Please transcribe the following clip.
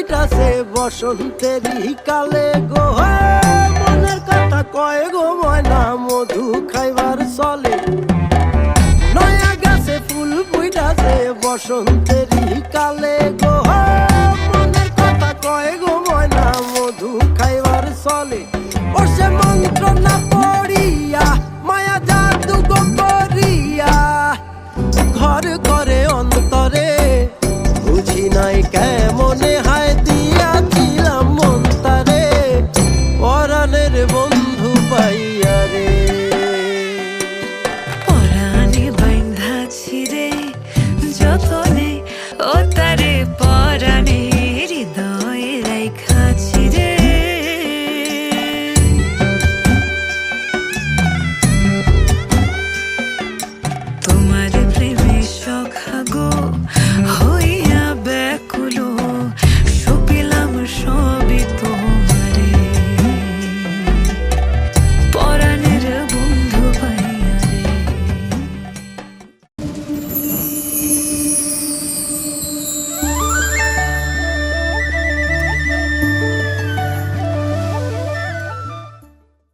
ফুইটাছে বসন্তেরই কালে গো, মনের কথা কয় গো ময়না মধু খাইবার চলে। নয়া গাছে ফুল ফুইটাছে বসন্তেরই কালে গো, মনের কথা কয় গো ময়না মধু খাইবার চলে। ও সে মন্ত্র না পড়িয়া মায়া জাদু গো করিয়া ঘর করে অন্তরে, বুঝি নাই কে